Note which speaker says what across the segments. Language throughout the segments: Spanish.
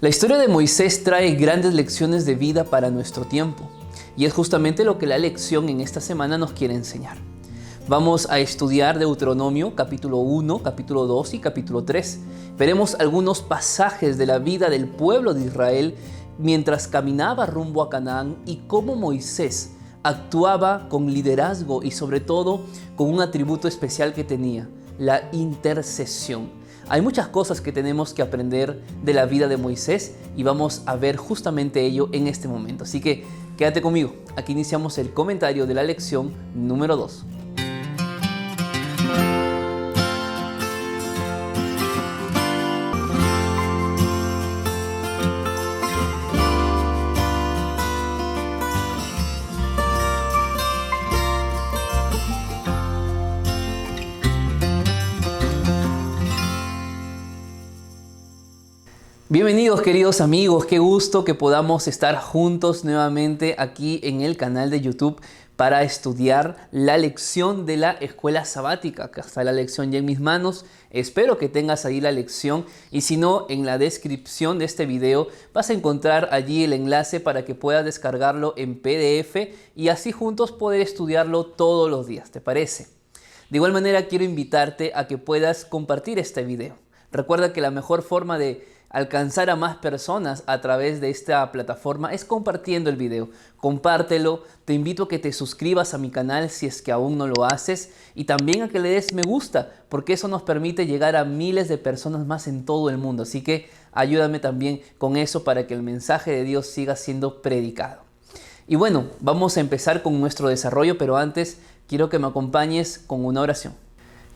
Speaker 1: La historia de Moisés trae grandes lecciones de vida para nuestro tiempo, y es justamente lo que la lección en esta semana nos quiere enseñar. Vamos a estudiar Deuteronomio capítulo 1, capítulo 2 y capítulo 3. Veremos algunos pasajes de la vida del pueblo de Israel mientras caminaba rumbo a Canaán y cómo Moisés actuaba con liderazgo y sobre todo con un atributo especial que tenía, la intercesión. Hay muchas cosas que tenemos que aprender de la vida de Moisés y vamos a ver justamente ello en este momento. Así que quédate conmigo. Aquí iniciamos el comentario de la lección número 2. Bienvenidos queridos amigos, qué gusto que podamos estar juntos nuevamente aquí en el canal de YouTube para estudiar la lección de la escuela sabática. Acá está la lección ya en mis manos, espero que tengas ahí la lección y si no, en la descripción de este video vas a encontrar allí el enlace para que puedas descargarlo en PDF y así juntos poder estudiarlo todos los días, ¿te parece? De igual manera quiero invitarte a que puedas compartir este video. Recuerda que la mejor forma de alcanzar a más personas a través de esta plataforma es compartiendo el video. Compártelo, te invito a que te suscribas a mi canal si es que aún no lo haces y también a que le des me gusta porque eso nos permite llegar a miles de personas más en todo el mundo. Así que ayúdame también con eso para que el mensaje de Dios siga siendo predicado. Y bueno, vamos a empezar con nuestro desarrollo, pero antes quiero que me acompañes con una oración.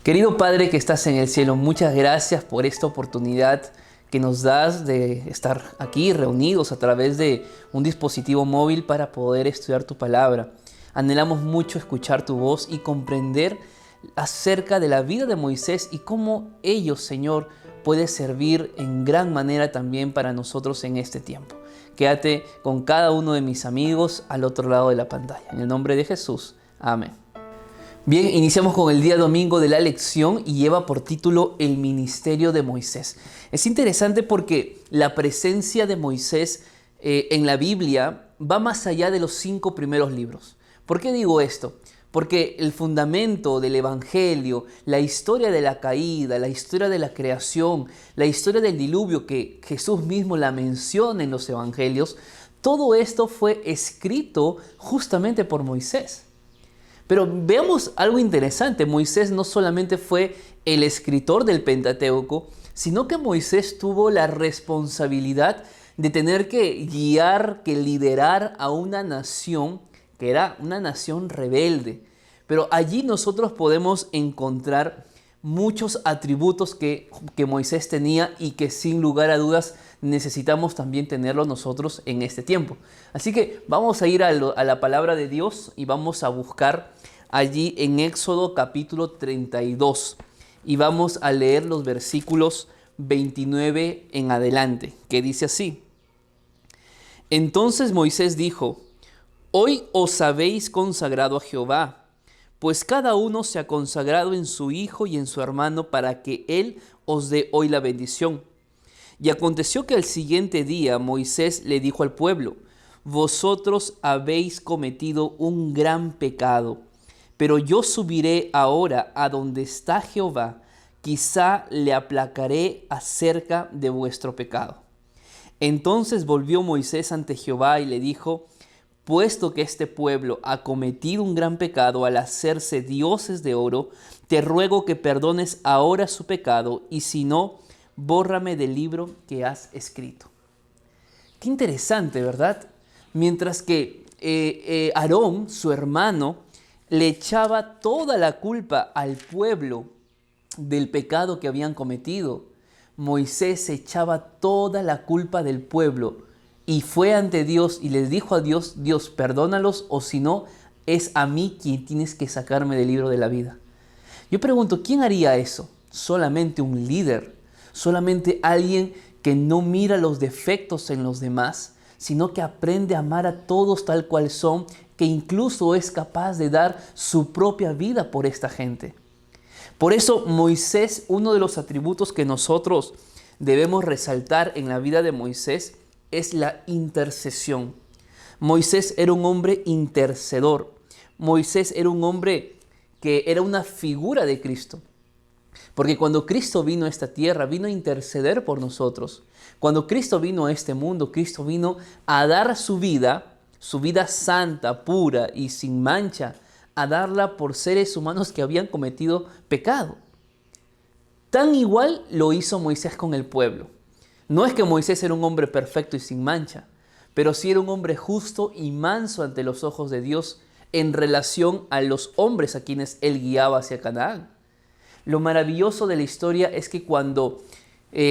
Speaker 1: Querido Padre que estás en el cielo, muchas gracias por esta oportunidad que nos das de estar aquí reunidos a través de un dispositivo móvil para poder estudiar tu palabra. Anhelamos mucho escuchar tu voz y comprender acerca de la vida de Moisés y cómo ello, Señor, puede servir en gran manera también para nosotros en este tiempo. Quédate con cada uno de mis amigos al otro lado de la pantalla. En el nombre de Jesús. Amén. Bien, iniciamos con el día domingo de la lección y lleva por título El ministerio de Moisés. Es interesante porque la presencia de Moisés en la Biblia va más allá de los 5 primeros libros. ¿Por qué digo esto? Porque el fundamento del Evangelio, la historia de la caída, la historia de la creación, la historia del diluvio que Jesús mismo la menciona en los Evangelios, todo esto fue escrito justamente por Moisés. Pero veamos algo interesante, Moisés no solamente fue el escritor del Pentateuco, sino que Moisés tuvo la responsabilidad de tener que guiar, que liderar a una nación que era una nación rebelde. Pero allí nosotros podemos encontrar muchos atributos que Moisés tenía y que sin lugar a dudas necesitamos también tenerlos nosotros en este tiempo. Así que vamos a ir a la palabra de Dios y vamos a buscar allí en Éxodo capítulo 32 y vamos a leer los versículos 29 en adelante, que dice así: Entonces Moisés dijo: Hoy os habéis consagrado a Jehová, pues cada uno se ha consagrado en su hijo y en su hermano para que él os dé hoy la bendición. Y aconteció que al siguiente día Moisés le dijo al pueblo: Vosotros habéis cometido un gran pecado, pero yo subiré ahora a donde está Jehová, quizá le aplacaré acerca de vuestro pecado. Entonces volvió Moisés ante Jehová y le dijo: Puesto que este pueblo ha cometido un gran pecado al hacerse dioses de oro, te ruego que perdones ahora su pecado, y si no, bórrame del libro que has escrito. Qué interesante, ¿verdad? Mientras que Aarón, su hermano, le echaba toda la culpa al pueblo del pecado que habían cometido, Moisés echaba toda la culpa del pueblo y fue ante Dios y les dijo a Dios: Dios, perdónalos, o si no, es a mí quien tienes que sacarme del libro de la vida. Yo pregunto, ¿quién haría eso? Solamente un líder, solamente alguien que no mira los defectos en los demás, sino que aprende a amar a todos tal cual son, que incluso es capaz de dar su propia vida por esta gente. Por eso Moisés, uno de los atributos que nosotros debemos resaltar en la vida de Moisés es la intercesión. Moisés era un hombre intercedor. Moisés era un hombre que era una figura de Cristo. Porque cuando Cristo vino a esta tierra, vino a interceder por nosotros. Cuando Cristo vino a este mundo, Cristo vino a dar su vida santa, pura y sin mancha, a darla por seres humanos que habían cometido pecado. Tan igual lo hizo Moisés con el pueblo. No es que Moisés era un hombre perfecto y sin mancha, pero sí era un hombre justo y manso ante los ojos de Dios en relación a los hombres a quienes él guiaba hacia Canaán. Lo maravilloso de la historia es que cuando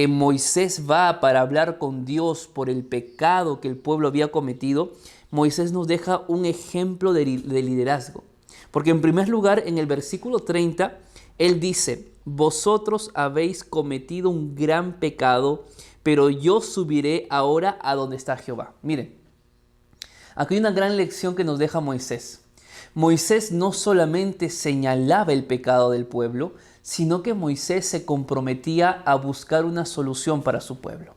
Speaker 1: Moisés va para hablar con Dios por el pecado que el pueblo había cometido, Moisés nos deja un ejemplo de liderazgo. Porque en primer lugar, en el versículo 30, él dice: vosotros habéis cometido un gran pecado, pero yo subiré ahora a donde está Jehová. Miren, aquí hay una gran lección que nos deja Moisés. Moisés no solamente señalaba el pecado del pueblo, sino que Moisés se comprometía a buscar una solución para su pueblo.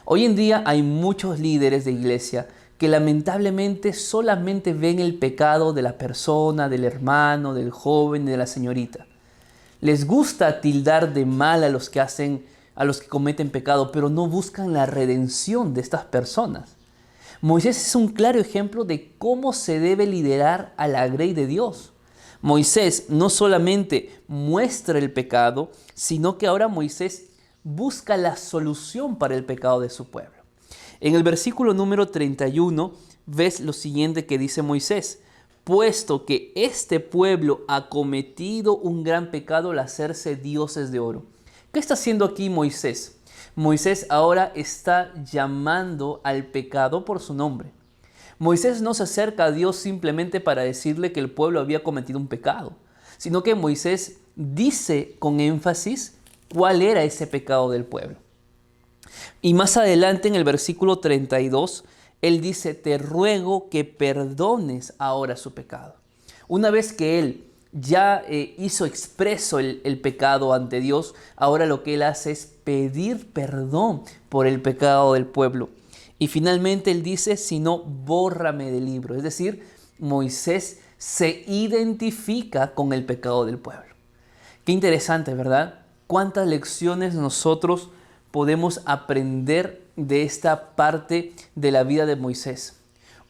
Speaker 1: Hoy en día hay muchos líderes de iglesia que lamentablemente solamente ven el pecado de la persona, del hermano, del joven, de la señorita. Les gusta tildar de mal a los que cometen pecado, pero no buscan la redención de estas personas. Moisés es un claro ejemplo de cómo se debe liderar a la grey de Dios. Moisés no solamente muestra el pecado, sino que ahora Moisés busca la solución para el pecado de su pueblo. En el versículo número 31 ves lo siguiente que dice Moisés: puesto que este pueblo ha cometido un gran pecado al hacerse dioses de oro. ¿Qué está haciendo aquí Moisés? Moisés ahora está llamando al pecado por su nombre. Moisés no se acerca a Dios simplemente para decirle que el pueblo había cometido un pecado, sino que Moisés dice con énfasis cuál era ese pecado del pueblo. Y más adelante en el versículo 32, él dice: te ruego que perdones ahora su pecado. Una vez que él ya hizo expreso el pecado ante Dios, ahora lo que él hace es pedir perdón por el pecado del pueblo. Y finalmente él dice: si no, bórrame del libro. Es decir, Moisés se identifica con el pecado del pueblo. Qué interesante, ¿verdad? Cuántas lecciones nosotros podemos aprender de esta parte de la vida de Moisés.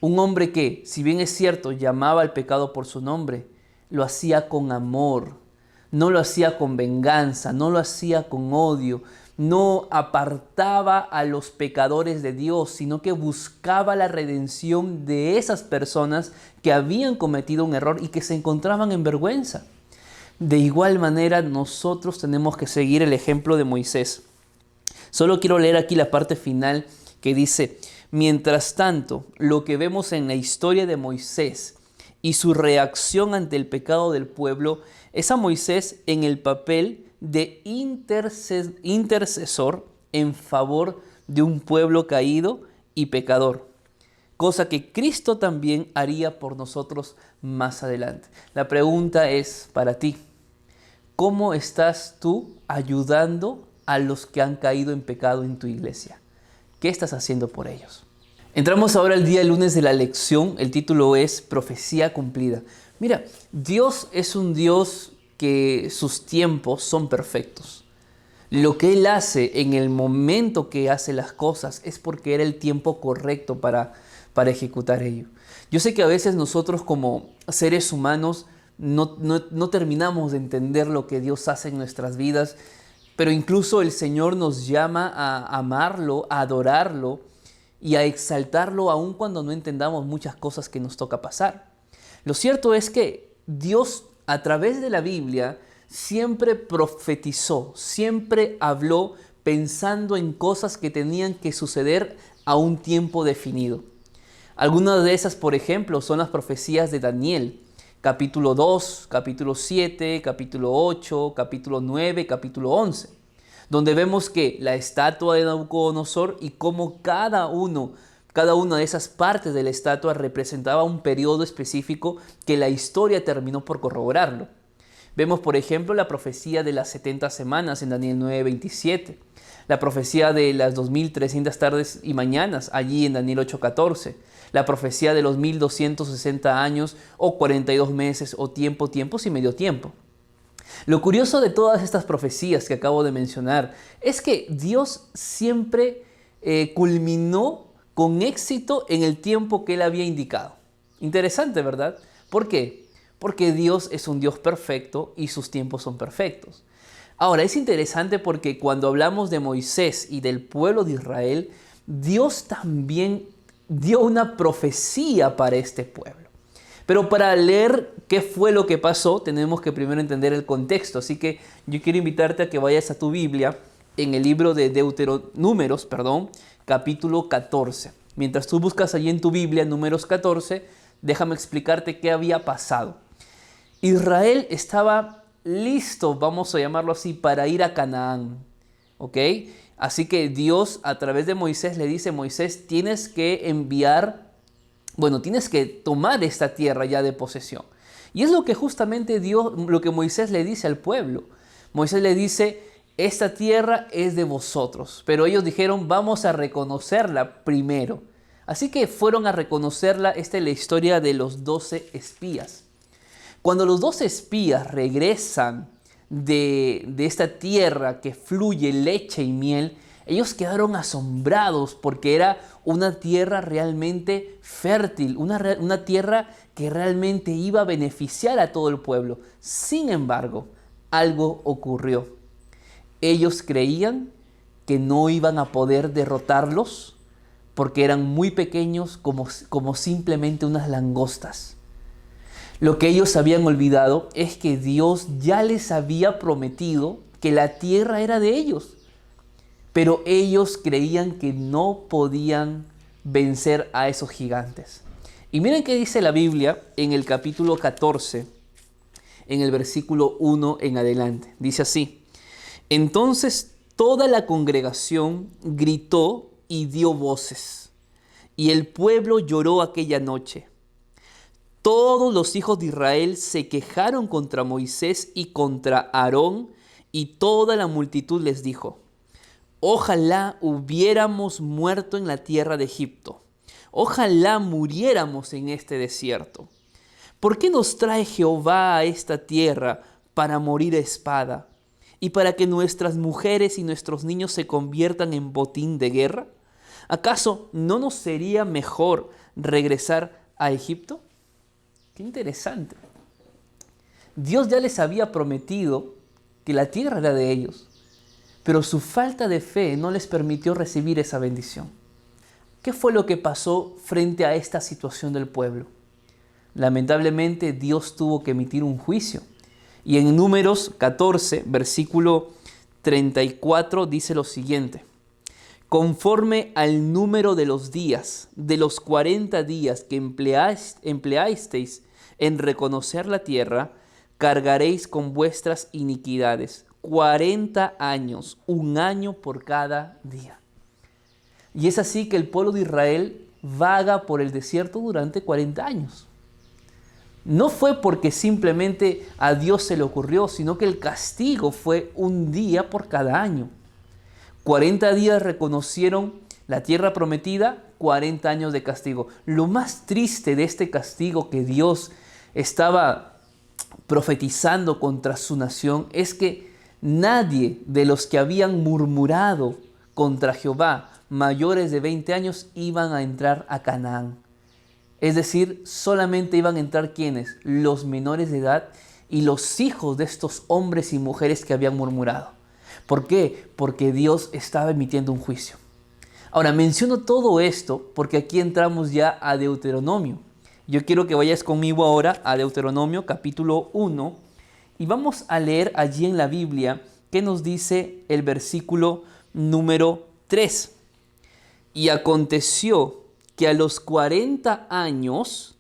Speaker 1: Un hombre que, si bien es cierto, llamaba al pecado por su nombre, lo hacía con amor, no lo hacía con venganza, no lo hacía con odio, no apartaba a los pecadores de Dios, sino que buscaba la redención de esas personas que habían cometido un error y que se encontraban en vergüenza. De igual manera, nosotros tenemos que seguir el ejemplo de Moisés. Solo quiero leer aquí la parte final que dice: mientras tanto, lo que vemos en la historia de Moisés y su reacción ante el pecado del pueblo es a Moisés en el papel de intercesor en favor de un pueblo caído y pecador, cosa que Cristo también haría por nosotros más adelante. La pregunta es para ti: ¿cómo estás tú ayudando a los que han caído en pecado en tu iglesia? ¿Qué estás haciendo por ellos? Entramos ahora al día lunes de la lección. El título es Profecía Cumplida. Mira, Dios es un Dios que sus tiempos son perfectos. Lo que Él hace en el momento que hace las cosas es porque era el tiempo correcto para ejecutar ello. Yo sé que a veces nosotros como seres humanos no terminamos de entender lo que Dios hace en nuestras vidas, pero incluso el Señor nos llama a amarlo, a adorarlo y a exaltarlo aun cuando no entendamos muchas cosas que nos toca pasar. Lo cierto es que Dios, a través de la Biblia, siempre profetizó, siempre habló pensando en cosas que tenían que suceder a un tiempo definido. Algunas de esas, por ejemplo, son las profecías de Daniel, capítulo 2, capítulo 7, capítulo 8, capítulo 9, capítulo 11, donde vemos que la estatua de Nabucodonosor y cómo cada una de esas partes de la estatua representaba un periodo específico que la historia terminó por corroborarlo. Vemos, por ejemplo, la profecía de las 70 semanas en Daniel 9:27. La profecía de las 2300 tardes y mañanas allí en Daniel 8:14. La profecía de los 1260 años o 42 meses o tiempos y medio tiempo. Lo curioso de todas estas profecías que acabo de mencionar es que Dios siempre culminó con éxito en el tiempo que Él había indicado. Interesante, ¿verdad? ¿Por qué? Porque Dios es un Dios perfecto y sus tiempos son perfectos. Ahora, es interesante porque cuando hablamos de Moisés y del pueblo de Israel, Dios también dio una profecía para este pueblo. Pero para leer qué fue lo que pasó, tenemos que primero entender el contexto. Así que yo quiero invitarte a que vayas a tu Biblia en el libro de Números, capítulo 14. Mientras tú buscas allí en tu Biblia, Números 14, déjame explicarte qué había pasado. Israel estaba listo, vamos a llamarlo así, para ir a Canaán. ¿Ok? Así que Dios a través de Moisés le dice: Moisés, tienes que tienes que tomar esta tierra ya de posesión. Y es lo que justamente lo que Moisés le dice al pueblo. Moisés le dice: esta tierra es de vosotros. Pero ellos dijeron: vamos a reconocerla primero. Así que fueron a reconocerla. Esta es la historia de los 12 espías. Cuando los 12 espías regresan de esta tierra que fluye leche y miel, ellos quedaron asombrados porque era una tierra realmente fértil, una tierra que realmente iba a beneficiar a todo el pueblo. Sin embargo, algo ocurrió. Ellos creían que no iban a poder derrotarlos porque eran muy pequeños, como simplemente unas langostas. Lo que ellos habían olvidado es que Dios ya les había prometido que la tierra era de ellos. Pero ellos creían que no podían vencer a esos gigantes. Y miren qué dice la Biblia en el capítulo 14, en el versículo 1 en adelante. Dice así: entonces toda la congregación gritó y dio voces, y el pueblo lloró aquella noche. Todos los hijos de Israel se quejaron contra Moisés y contra Aarón, y toda la multitud les dijo: ojalá hubiéramos muerto en la tierra de Egipto. Ojalá muriéramos en este desierto. ¿Por qué nos trae Jehová a esta tierra para morir a espada y para que nuestras mujeres y nuestros niños se conviertan en botín de guerra? ¿Acaso no nos sería mejor regresar a Egipto? Qué interesante. Dios ya les había prometido que la tierra era de ellos, pero su falta de fe no les permitió recibir esa bendición. ¿Qué fue lo que pasó frente a esta situación del pueblo? Lamentablemente Dios tuvo que emitir un juicio. Y en Números 14, versículo 34 dice lo siguiente: conforme al número de los días, de los 40 días que empleasteis en reconocer la tierra, cargaréis con vuestras iniquidades 40 años, un año por cada día. Y es así que el pueblo de Israel vaga por el desierto durante 40 años. No fue porque simplemente a Dios se le ocurrió, sino que el castigo fue un día por cada año. 40 días reconocieron la tierra prometida, 40 años de castigo. Lo más triste de este castigo que Dios estaba profetizando contra su nación es que nadie de los que habían murmurado contra Jehová, mayores de 20 años, iban a entrar a Canaán. Es decir, solamente iban a entrar ¿quiénes? Los menores de edad y los hijos de estos hombres y mujeres que habían murmurado. ¿Por qué? Porque Dios estaba emitiendo un juicio. Ahora, menciono todo esto porque aquí entramos ya a Deuteronomio. Yo quiero que vayas conmigo ahora a Deuteronomio capítulo 1 y vamos a leer allí en la Biblia qué nos dice el versículo número 3. Y aconteció que a los 40 años,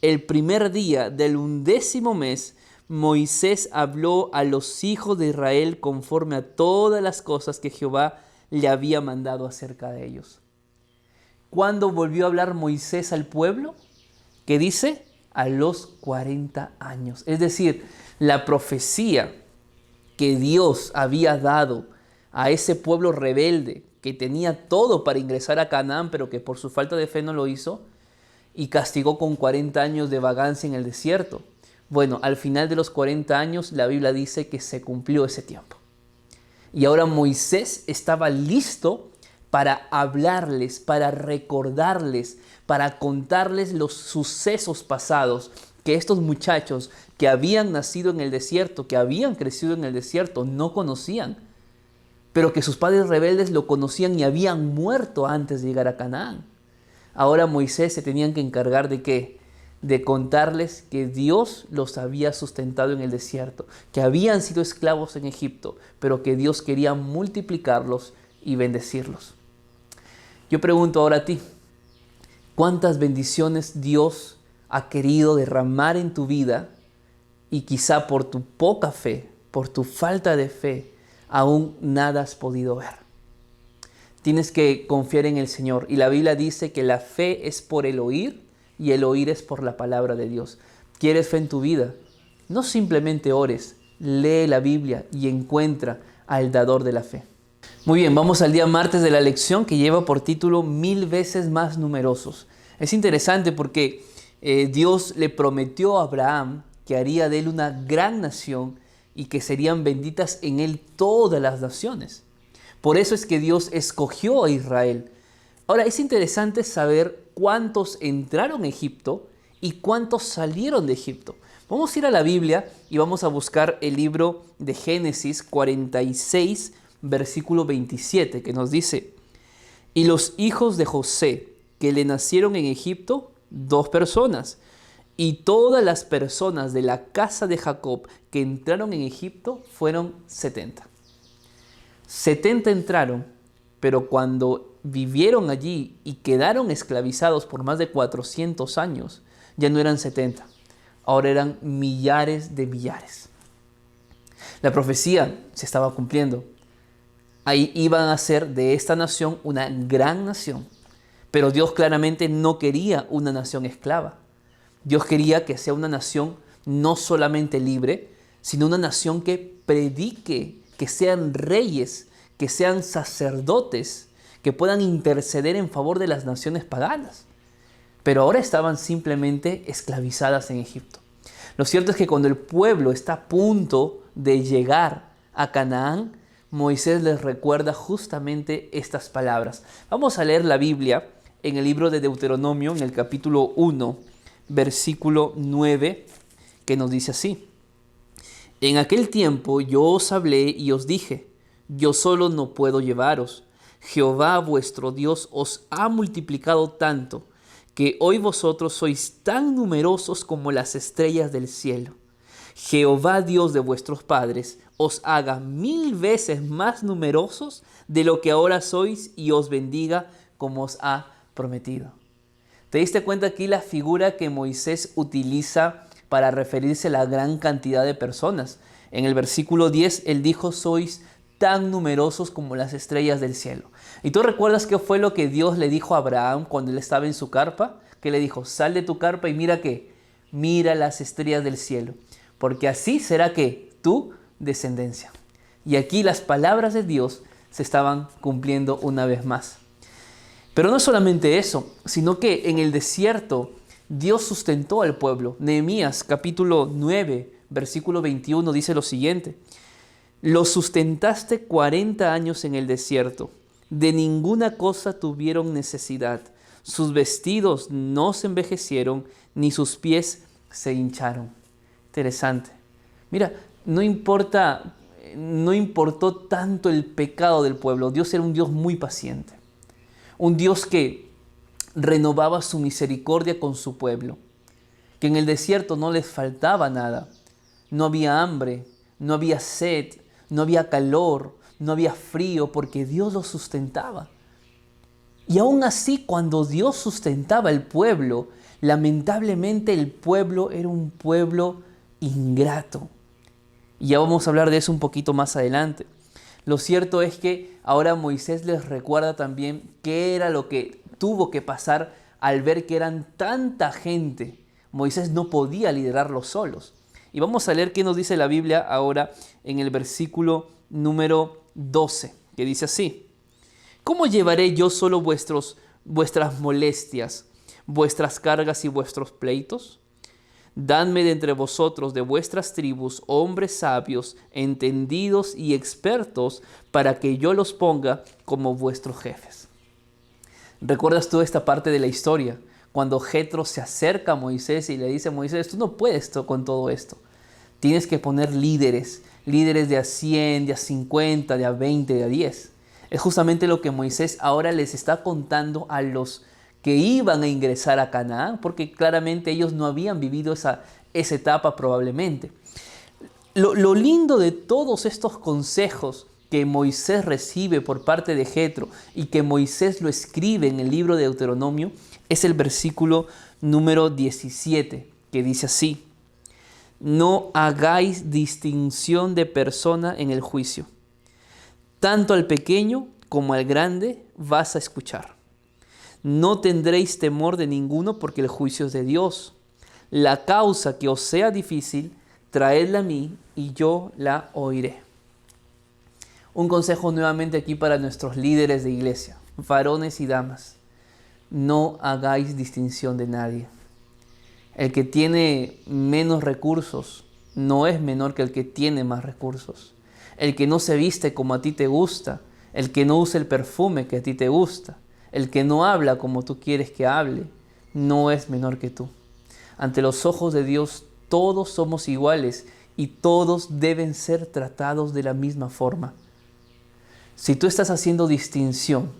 Speaker 1: el primer día del 11º mes, Moisés habló a los hijos de Israel conforme a todas las cosas que Jehová le había mandado acerca de ellos. ¿Cuándo volvió a hablar Moisés al pueblo? ¿Qué dice? A los 40 años. Es decir, La profecía que Dios había dado a ese pueblo rebelde que tenía todo para ingresar a Canaán, pero que por su falta de fe no lo hizo, y castigó con 40 años de vagancia en el desierto. Bueno, al final de los 40 años la Biblia dice que se cumplió ese tiempo. Y ahora Moisés estaba listo para hablarles, para recordarles, para contarles los sucesos pasados que estos muchachos que habían nacido en el desierto, que habían crecido en el desierto, no conocían, pero que sus padres rebeldes lo conocían y habían muerto antes de llegar a Canaán. Ahora Moisés se tenían que encargar de ¿qué? De contarles que Dios los había sustentado en el desierto, que habían sido esclavos en Egipto, pero que Dios quería multiplicarlos y bendecirlos. Yo pregunto ahora a ti, ¿cuántas bendiciones Dios ha querido derramar en tu vida y quizá por tu poca fe, por tu falta de fe, aún nada has podido ver? Tienes que confiar en el Señor. Y la Biblia dice que la fe es por el oír y el oír es por la palabra de Dios. ¿Quieres fe en tu vida? No simplemente ores, lee la Biblia y encuentra al dador de la fe. Muy bien, vamos al día martes de la lección que lleva por título 1000 veces más numerosos. Es interesante porque Dios le prometió a Abraham que haría de él una gran nación y que serían benditas en él todas las naciones. Por eso es que Dios escogió a Israel. Ahora, es interesante saber cuántos entraron a Egipto y cuántos salieron de Egipto. Vamos a ir a la Biblia y vamos a buscar el libro de Génesis 46, versículo 27, que nos dice: y los hijos de José que le nacieron en Egipto, 2 personas. Y todas las personas de la casa de Jacob que entraron en Egipto fueron 70. 70 entraron, pero cuando vivieron allí y quedaron esclavizados por más de 400 años, ya no eran 70, ahora eran millares de millares. La profecía se estaba cumpliendo. Ahí iban a ser de esta nación una gran nación, pero Dios claramente no quería una nación esclava. Dios quería que sea una nación no solamente libre, sino una nación que predique, que sean reyes, que sean sacerdotes, que puedan interceder en favor de las naciones paganas. Pero ahora estaban simplemente esclavizadas en Egipto. Lo cierto es que cuando el pueblo está a punto de llegar a Canaán, Moisés les recuerda justamente estas palabras. Vamos a leer la Biblia en el libro de Deuteronomio, en el capítulo 1, versículo 9, que nos dice así: en aquel tiempo yo os hablé y os dije, yo solo no puedo llevaros. Jehová vuestro Dios os ha multiplicado tanto, que hoy vosotros sois tan numerosos como las estrellas del cielo. Jehová Dios de vuestros padres os haga 1000 veces más numerosos de lo que ahora sois y os bendiga como os ha prometido. ¿Te diste cuenta aquí la figura que Moisés utiliza para referirse a la gran cantidad de personas? En el versículo 10 él dijo: sois tan numerosos como las estrellas del cielo. ¿Y tú recuerdas qué fue lo que Dios le dijo a Abraham cuando él estaba en su carpa? Que le dijo: sal de tu carpa y mira qué, mira las estrellas del cielo, porque así será que tu descendencia. Y aquí las palabras de Dios se estaban cumpliendo una vez más. Pero no solamente eso, sino que en el desierto Dios sustentó al pueblo. Nehemías capítulo 9, versículo 21 dice lo siguiente: los sustentaste 40 años en el desierto, de ninguna cosa tuvieron necesidad, sus vestidos no se envejecieron, ni sus pies se hincharon. Interesante. Mira, no importó tanto el pecado del pueblo. Dios era un Dios muy paciente. Un Dios que renovaba su misericordia con su pueblo, que en el desierto no les faltaba nada. No había hambre, no había sed, no había calor, no había frío, porque Dios los sustentaba. Y aún así, cuando Dios sustentaba el pueblo, lamentablemente el pueblo era un pueblo ingrato. Y ya vamos a hablar de eso un poquito más adelante. Lo cierto es que ahora Moisés les recuerda también qué era lo que tuvo que pasar al ver que eran tanta gente. Moisés no podía liderarlos solos. Y vamos a leer qué nos dice la Biblia ahora en el versículo número 12, que dice así: ¿Cómo llevaré yo solo vuestras molestias, vuestras cargas y vuestros pleitos? Dadme de entre vosotros, de vuestras tribus, hombres sabios, entendidos y expertos, para que yo los ponga como vuestros jefes. ¿Recuerdas tú esta parte de la historia? Cuando Jetro se acerca a Moisés y le dice: Moisés, tú no puedes con todo esto. Tienes que poner líderes de a 100, de a 50, de a 20, de a 10. Es justamente lo que Moisés ahora les está contando a los que iban a ingresar a Canaán, porque claramente ellos no habían vivido esa etapa probablemente. Lo lindo de todos estos consejos que Moisés recibe por parte de Jetro y que Moisés lo escribe en el libro de Deuteronomio es el versículo número 17, que dice así: no hagáis distinción de persona en el juicio. Tanto al pequeño como al grande vas a escuchar. No tendréis temor de ninguno, porque el juicio es de Dios. La causa que os sea difícil, traedla a mí y yo la oiré. Un consejo nuevamente aquí para nuestros líderes de iglesia, varones y damas. No hagáis distinción de nadie. El que tiene menos recursos no es menor que el que tiene más recursos. El que no se viste como a ti te gusta, el que no usa el perfume que a ti te gusta, el que no habla como tú quieres que hable, no es menor que tú. Ante los ojos de Dios todos somos iguales y todos deben ser tratados de la misma forma. Si tú estás haciendo distinción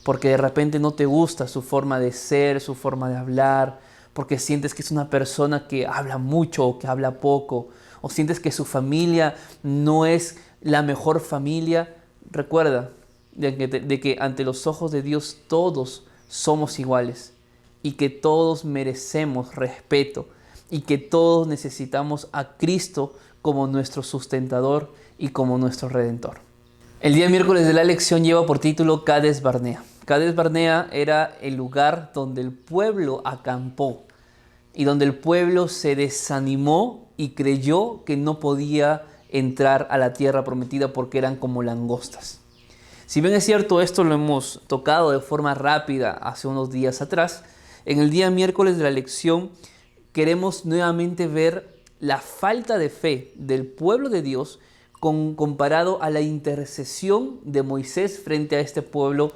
Speaker 1: porque de repente no te gusta su forma de ser, su forma de hablar, porque sientes que es una persona que habla mucho o que habla poco, o sientes que su familia no es la mejor familia, recuerda de que ante los ojos de Dios todos somos iguales y que todos merecemos respeto y que todos necesitamos a Cristo como nuestro sustentador y como nuestro redentor. El día miércoles de la lección lleva por título Cades Barnea. Cades Barnea era el lugar donde el pueblo acampó y donde el pueblo se desanimó y creyó que no podía entrar a la tierra prometida porque eran como langostas. Si bien es cierto, esto lo hemos tocado de forma rápida hace unos días atrás, en el día miércoles de la lección queremos nuevamente ver la falta de fe del pueblo de Dios comparado a la intercesión de Moisés frente a este pueblo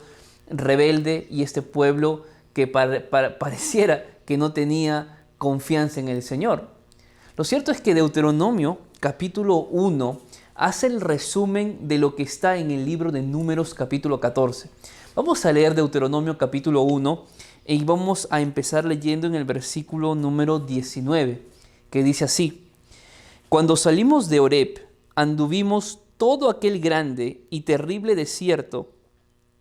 Speaker 1: rebelde y este pueblo que pareciera que no tenía confianza en el Señor. Lo cierto es que Deuteronomio capítulo 1 hace el resumen de lo que está en el libro de Números capítulo 14. Vamos a leer Deuteronomio capítulo 1 y vamos a empezar leyendo en el versículo número 19, que dice así: Cuando salimos de Horeb, anduvimos todo aquel grande y terrible desierto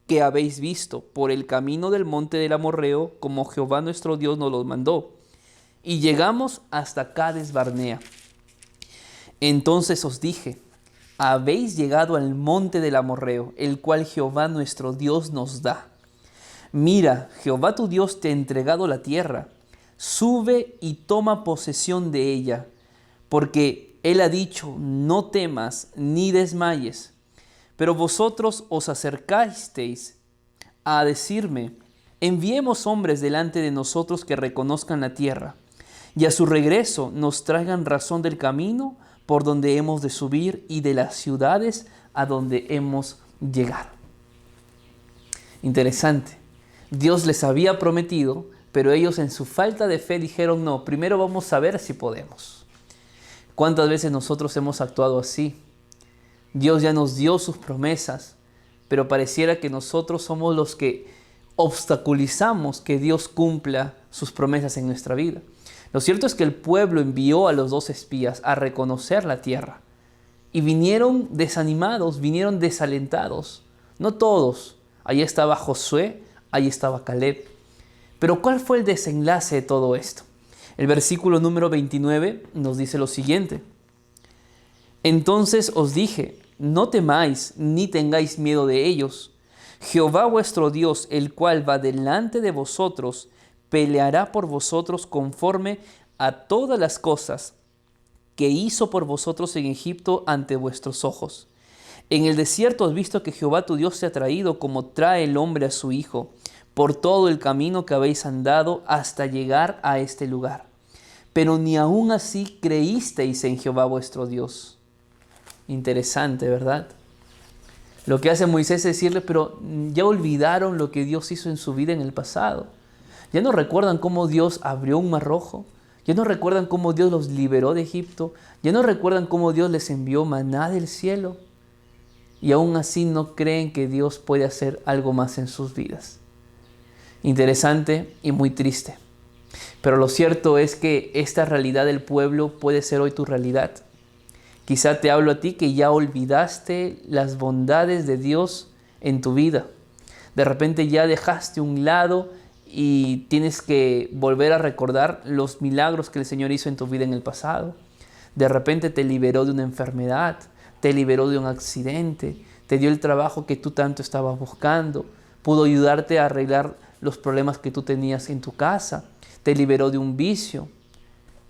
Speaker 1: que habéis visto por el camino del monte del Amorreo, como Jehová nuestro Dios nos lo mandó, y llegamos hasta Cades Barnea. Entonces os dije: habéis llegado al monte del Amorreo, el cual Jehová nuestro Dios nos da. Mira, Jehová tu Dios te ha entregado la tierra. Sube y toma posesión de ella, porque Él ha dicho: no temas ni desmayes. Pero vosotros os acercasteis a decirme: enviemos hombres delante de nosotros que reconozcan la tierra, y a su regreso nos traigan razón del camino por donde hemos de subir y de las ciudades a donde hemos llegado. Interesante. Dios les había prometido, pero ellos en su falta de fe dijeron: no, primero vamos a ver si podemos. ¿Cuántas veces nosotros hemos actuado así? Dios ya nos dio sus promesas, pero pareciera que nosotros somos los que obstaculizamos que Dios cumpla sus promesas en nuestra vida. Lo cierto es que el pueblo envió a los 2 espías a reconocer la tierra y vinieron desanimados, vinieron desalentados. No todos. Ahí estaba Josué, ahí estaba Caleb. Pero ¿cuál fue el desenlace de todo esto? El versículo número 29 nos dice lo siguiente: Entonces os dije: no temáis ni tengáis miedo de ellos. Jehová vuestro Dios, el cual va delante de vosotros, peleará por vosotros conforme a todas las cosas que hizo por vosotros en Egipto ante vuestros ojos. En el desierto has visto que Jehová tu Dios te ha traído como trae el hombre a su hijo, por todo el camino que habéis andado hasta llegar a este lugar. Pero ni aun así creísteis en Jehová vuestro Dios. Interesante, ¿verdad? Lo que hace Moisés es decirle, pero ya olvidaron lo que Dios hizo en su vida en el pasado. Ya no recuerdan cómo Dios abrió un mar rojo. Ya no recuerdan cómo Dios los liberó de Egipto. Ya no recuerdan cómo Dios les envió maná del cielo. Y aún así no creen que Dios puede hacer algo más en sus vidas. Interesante y muy triste. Pero lo cierto es que esta realidad del pueblo puede ser hoy tu realidad. Quizá te hablo a ti que ya olvidaste las bondades de Dios en tu vida. De repente ya dejaste a un lado y tienes que volver a recordar los milagros que el Señor hizo en tu vida en el pasado. De repente te liberó de una enfermedad, te liberó de un accidente, te dio el trabajo que tú tanto estabas buscando, pudo ayudarte a arreglar los problemas que tú tenías en tu casa, te liberó de un vicio.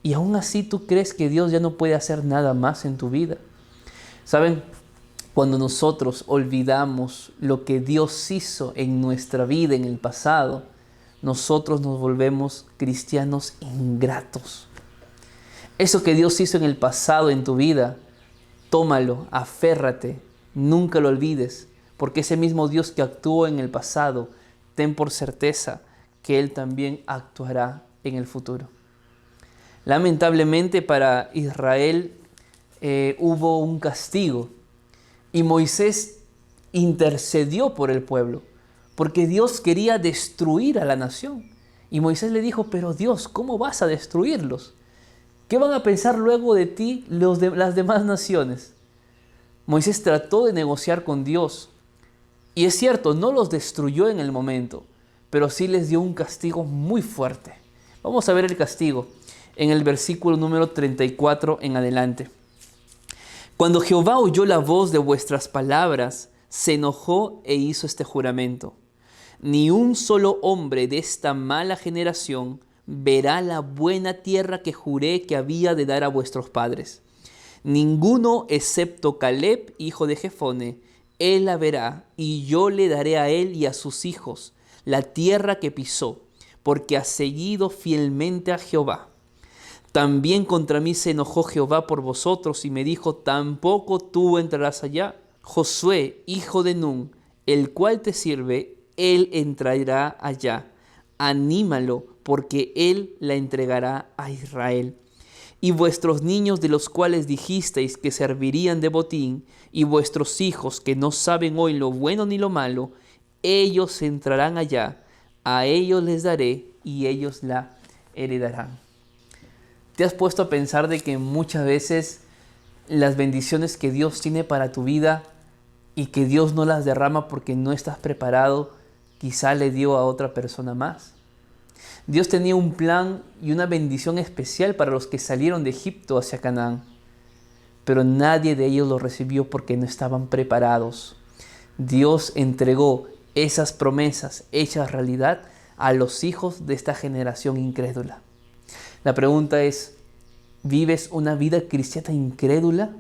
Speaker 1: Y aún así tú crees que Dios ya no puede hacer nada más en tu vida. ¿Saben? Cuando nosotros olvidamos lo que Dios hizo en nuestra vida en el pasado, nosotros nos volvemos cristianos ingratos. Eso que Dios hizo en el pasado en tu vida, tómalo, aférrate, nunca lo olvides, porque ese mismo Dios que actuó en el pasado, ten por certeza que Él también actuará en el futuro. Lamentablemente para Israel hubo un castigo y Moisés intercedió por el pueblo, porque Dios quería destruir a la nación. Y Moisés le dijo, pero Dios, ¿cómo vas a destruirlos? ¿Qué van a pensar luego de ti las demás naciones? Moisés trató de negociar con Dios. Y es cierto, no los destruyó en el momento, pero sí les dio un castigo muy fuerte. Vamos a ver el castigo en el versículo número 34 en adelante. Cuando Jehová oyó la voz de vuestras palabras, se enojó e hizo este juramento. Ni un solo hombre de esta mala generación verá la buena tierra que juré que había de dar a vuestros padres. Ninguno excepto Caleb, hijo de Jefone, él la verá, y yo le daré a él y a sus hijos la tierra que pisó, porque ha seguido fielmente a Jehová. También contra mí se enojó Jehová por vosotros y me dijo, tampoco tú entrarás allá. Josué, hijo de Nun, el cual te sirve, él entrará allá. Anímalo, porque él la entregará a Israel. Y vuestros niños de los cuales dijisteis que servirían de botín, y vuestros hijos que no saben hoy lo bueno ni lo malo, ellos entrarán allá, a ellos les daré y ellos la heredarán. ¿Te has puesto a pensar de que muchas veces las bendiciones que Dios tiene para tu vida y que Dios no las derrama porque no estás preparado, quizá le dio a otra persona más? Dios tenía un plan y una bendición especial para los que salieron de Egipto hacia Canaán, pero nadie de ellos lo recibió porque no estaban preparados. Dios entregó esas promesas hechas realidad a los hijos de esta generación incrédula. La pregunta es, ¿vives una vida cristiana incrédula?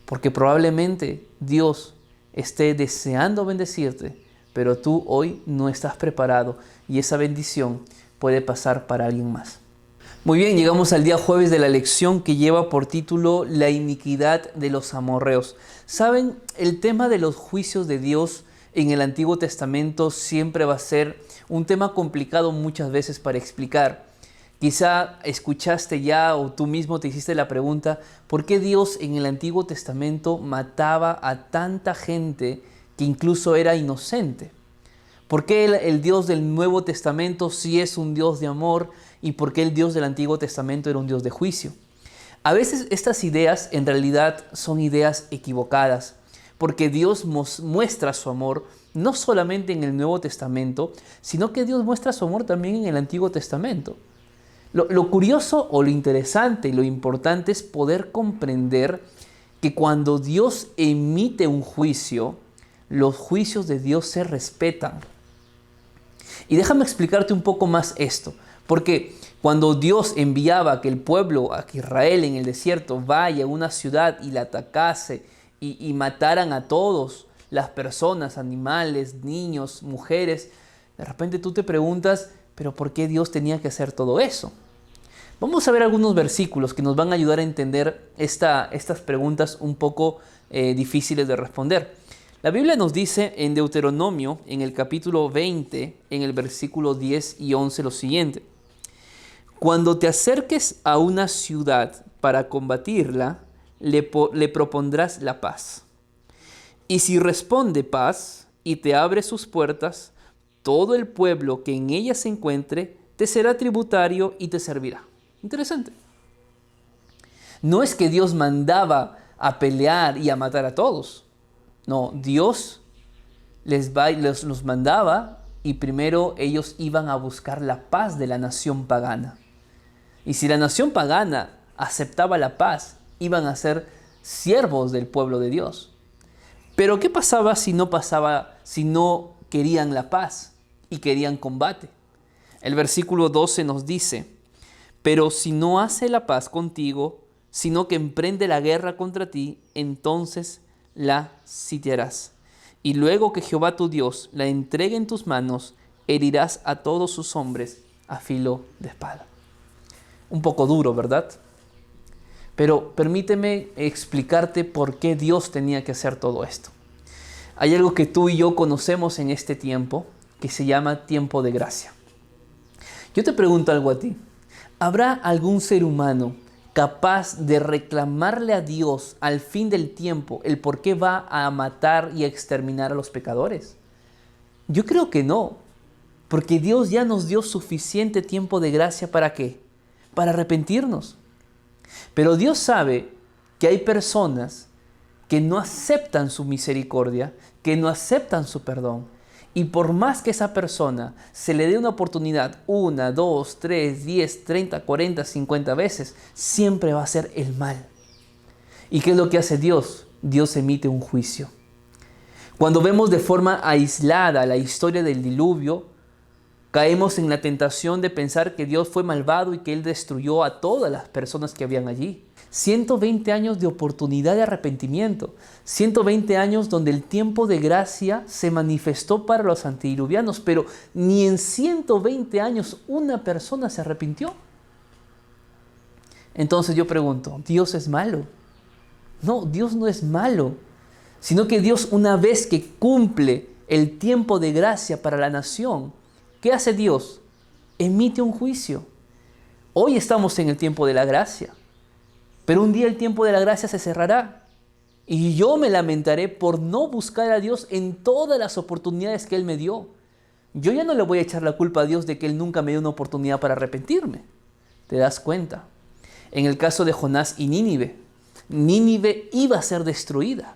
Speaker 1: Porque probablemente Dios esté deseando bendecirte, pero tú hoy no estás preparado y esa bendición puede pasar para alguien más. Muy bien, llegamos al día jueves de la lección que lleva por título La iniquidad de los amorreos. ¿Saben? El tema de los juicios de Dios en el Antiguo Testamento siempre va a ser un tema complicado muchas veces para explicar. Quizá escuchaste ya o tú mismo te hiciste la pregunta, ¿por qué Dios en el Antiguo Testamento mataba a tanta gente que incluso era inocente? ¿Por qué el Dios del Nuevo Testamento sí es un Dios de amor y por qué el Dios del Antiguo Testamento era un Dios de juicio? A veces estas ideas en realidad son ideas equivocadas, porque Dios muestra su amor no solamente en el Nuevo Testamento, sino que Dios muestra su amor también en el Antiguo Testamento. Lo curioso o lo interesante y lo importante es poder comprender que cuando Dios emite un juicio, los juicios de Dios se respetan. Y déjame explicarte un poco más esto, Porque cuando Dios enviaba a que el pueblo, a que Israel en el desierto vaya a una ciudad y la atacase y mataran a todos, las personas, animales, niños, mujeres, de repente tú te preguntas, pero ¿por qué Dios tenía que hacer todo eso? Vamos a ver algunos versículos que nos van a ayudar a entender estas preguntas un poco difíciles de responder. La Biblia nos dice en Deuteronomio, en el capítulo 20, en el versículo 10 y 11, lo siguiente. Cuando te acerques a una ciudad para combatirla, le propondrás la paz. Y si responde paz y te abre sus puertas, todo el pueblo que en ella se encuentre te será tributario y te servirá. Interesante. No es que Dios mandaba a pelear y a matar a todos. No, Dios los mandaba y primero ellos iban a buscar la paz de la nación pagana. Y si la nación pagana aceptaba la paz, iban a ser siervos del pueblo de Dios. Pero ¿qué pasaba si no querían la paz y querían combate? El versículo 12 nos dice, pero si no hace la paz contigo, sino que emprende la guerra contra ti, entonces la sitiarás. Y luego que Jehová tu Dios la entregue en tus manos, herirás a todos sus hombres a filo de espada. Un poco duro, ¿verdad? Pero permíteme explicarte por qué Dios tenía que hacer todo esto. Hay algo que tú y yo conocemos en este tiempo que se llama tiempo de gracia. Yo te pregunto algo a ti. ¿Habrá algún ser humano capaz de reclamarle a Dios al fin del tiempo el por qué va a matar y a exterminar a los pecadores? Yo creo que no, porque Dios ya nos dio suficiente tiempo de gracia ¿para qué? Para arrepentirnos. Pero Dios sabe que hay personas que no aceptan su misericordia, que no aceptan su perdón. Y por más que esa persona se le dé una oportunidad 1, 2, 3, 10, 30, 40, 50 veces, siempre va a ser el mal. ¿Y qué es lo que hace Dios? Dios emite un juicio. Cuando vemos de forma aislada la historia del diluvio, caemos en la tentación de pensar que Dios fue malvado y que Él destruyó a todas las personas que habían allí. 120 años de oportunidad de arrepentimiento. 120 años donde el tiempo de gracia se manifestó para los antediluvianos, pero ni en 120 años una persona se arrepintió. Entonces yo pregunto, ¿Dios es malo? No, Dios no es malo, sino que Dios, una vez que cumple el tiempo de gracia para la nación, ¿qué hace Dios? Emite un juicio. Hoy estamos en el tiempo de la gracia, pero un día el tiempo de la gracia se cerrará. Y yo me lamentaré por no buscar a Dios en todas las oportunidades que Él me dio. Yo ya no le voy a echar la culpa a Dios de que Él nunca me dio una oportunidad para arrepentirme. ¿Te das cuenta? En el caso de Jonás y Nínive, Nínive iba a ser destruida.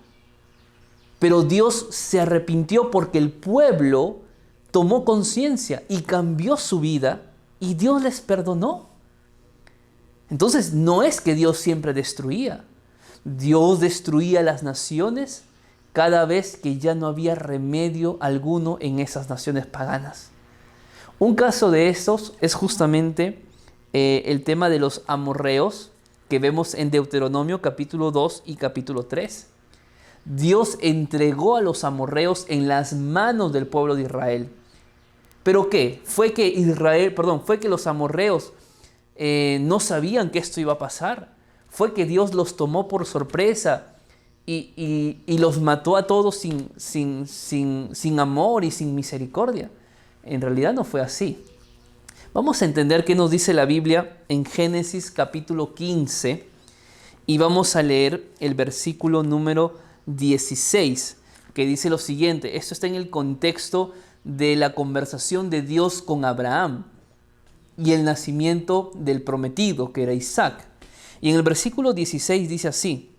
Speaker 1: Pero Dios se arrepintió porque el pueblo tomó conciencia y cambió su vida y Dios les perdonó. Entonces no es que Dios siempre destruía. Dios destruía las naciones cada vez que ya no había remedio alguno en esas naciones paganas. Un caso de estos es justamente el tema de los amorreos que vemos en Deuteronomio capítulo 2 y capítulo 3. Dios entregó a los amorreos en las manos del pueblo de Israel. ¿Pero qué? Fue que los amorreos no sabían que esto iba a pasar. Fue que Dios los tomó por sorpresa y los mató a todos sin amor y sin misericordia. En realidad no fue así. Vamos a entender qué nos dice la Biblia en Génesis capítulo 15 y vamos a leer el versículo número 16, que dice lo siguiente. Esto está en el contexto de la conversación de Dios con Abraham y el nacimiento del prometido, que era Isaac. Y en el versículo 16 dice así: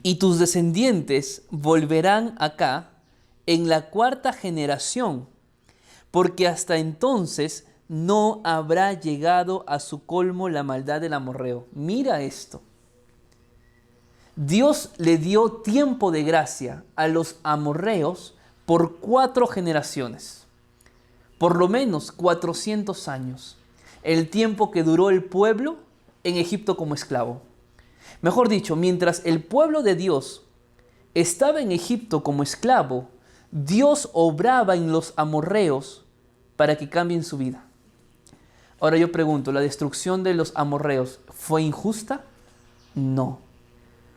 Speaker 1: y tus descendientes volverán acá en la 4ª generación, porque hasta entonces no habrá llegado a su colmo la maldad del amorreo. Mira esto. Dios le dio tiempo de gracia a los amorreos por 4 generaciones, por lo menos 400 años. el tiempo que duró el pueblo en Egipto como esclavo. Mejor dicho, mientras el pueblo de Dios estaba en Egipto como esclavo, Dios obraba en los amorreos para que cambien su vida. Ahora yo pregunto, ¿la destrucción de los amorreos fue injusta? No,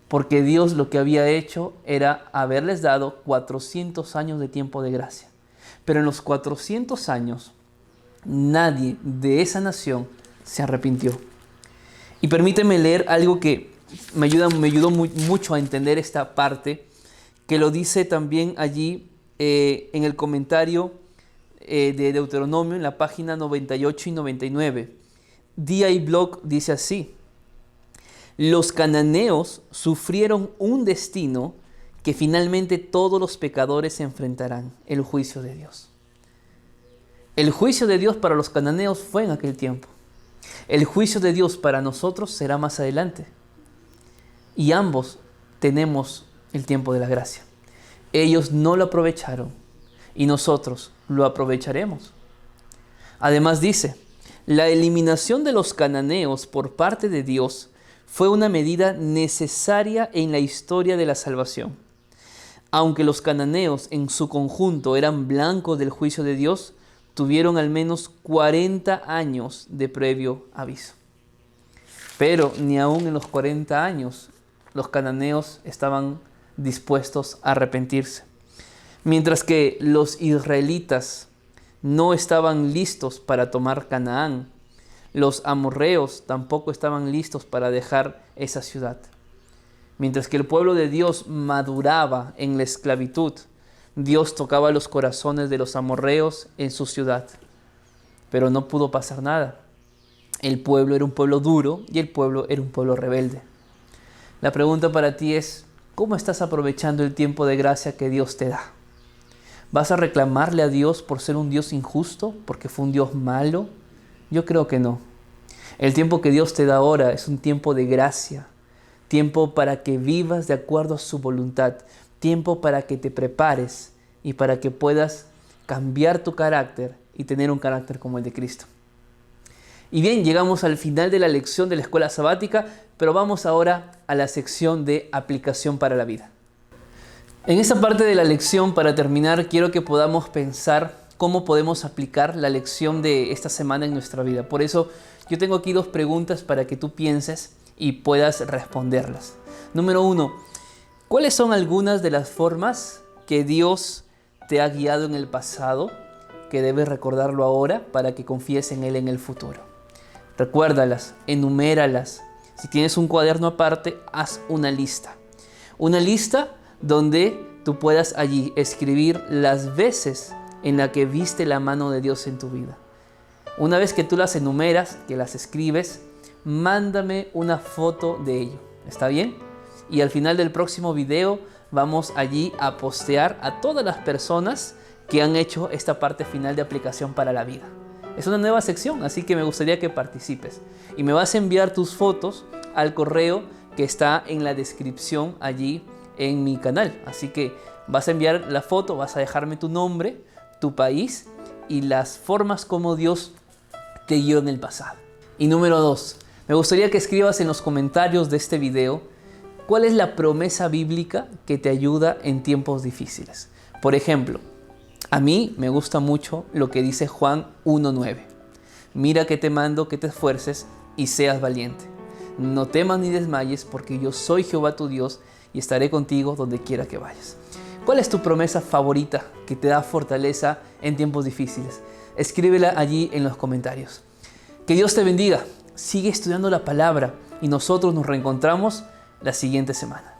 Speaker 1: porque Dios lo que había hecho era haberles dado 400 años de tiempo de gracia. Pero en los 400 años, nadie de esa nación se arrepintió. Y permíteme leer algo que me ayudó mucho a entender esta parte, que lo dice también allí en el comentario de Deuteronomio, en la página 98 y 99. D.I. Block dice así: los cananeos sufrieron un destino que finalmente todos los pecadores se enfrentarán, el juicio de Dios. El juicio de Dios para los cananeos fue en aquel tiempo. El juicio de Dios para nosotros será más adelante. Y ambos tenemos el tiempo de la gracia. Ellos no lo aprovecharon y nosotros lo aprovecharemos. Además dice, la eliminación de los cananeos por parte de Dios fue una medida necesaria en la historia de la salvación. Aunque los cananeos en su conjunto eran blancos del juicio de Dios, tuvieron al menos 40 años de previo aviso. Pero ni aún en los 40 años los cananeos estaban dispuestos a arrepentirse. Mientras que los israelitas no estaban listos para tomar Canaán, los amorreos tampoco estaban listos para dejar esa ciudad. Mientras que el pueblo de Dios maduraba en la esclavitud, Dios tocaba los corazones de los amorreos en su ciudad. Pero no pudo pasar nada. El pueblo era un pueblo duro y el pueblo era un pueblo rebelde. La pregunta para ti es, ¿cómo estás aprovechando el tiempo de gracia que Dios te da? ¿Vas a reclamarle a Dios por ser un Dios injusto, porque fue un Dios malo? Yo creo que no. El tiempo que Dios te da ahora es un tiempo de gracia, tiempo para que vivas de acuerdo a su voluntad, tiempo para que te prepares y para que puedas cambiar tu carácter y tener un carácter como el de Cristo. Y bien, llegamos al final de la lección de la escuela sabática, pero vamos ahora a la sección de aplicación para la vida. En esta parte de la lección, para terminar, quiero que podamos pensar cómo podemos aplicar la lección de esta semana en nuestra vida. Por eso, yo tengo aquí 2 preguntas para que tú pienses y puedas responderlas. Número 1, ¿cuáles son algunas de las formas que Dios te ha guiado en el pasado, que debes recordarlo ahora para que confíes en Él en el futuro? Recuérdalas, enuméralas. Si tienes un cuaderno aparte, haz una lista. Una lista donde tú puedas allí escribir las veces en las que viste la mano de Dios en tu vida. Una vez que tú las enumeras, que las escribes, mándame una foto de ello. ¿Está bien? Y al final del próximo video vamos allí a postear a todas las personas que han hecho esta parte final de aplicación para la vida. Es una nueva sección, así que me gustaría que participes. Y me vas a enviar tus fotos al correo que está en la descripción allí en mi canal. Así que vas a enviar la foto, vas a dejarme tu nombre, tu país y las formas como Dios te guió en el pasado. Y número 2, me gustaría que escribas en los comentarios de este video cuál es la promesa bíblica que te ayuda en tiempos difíciles. Por ejemplo, a mí me gusta mucho lo que dice Juan 1:9. Mira que te mando que te esfuerces y seas valiente. No temas ni desmayes, porque yo soy Jehová tu Dios y estaré contigo donde quiera que vayas. ¿Cuál es tu promesa favorita que te da fortaleza en tiempos difíciles? Escríbela allí en los comentarios. Que Dios te bendiga. Sigue estudiando la palabra y nosotros nos reencontramos la siguiente semana.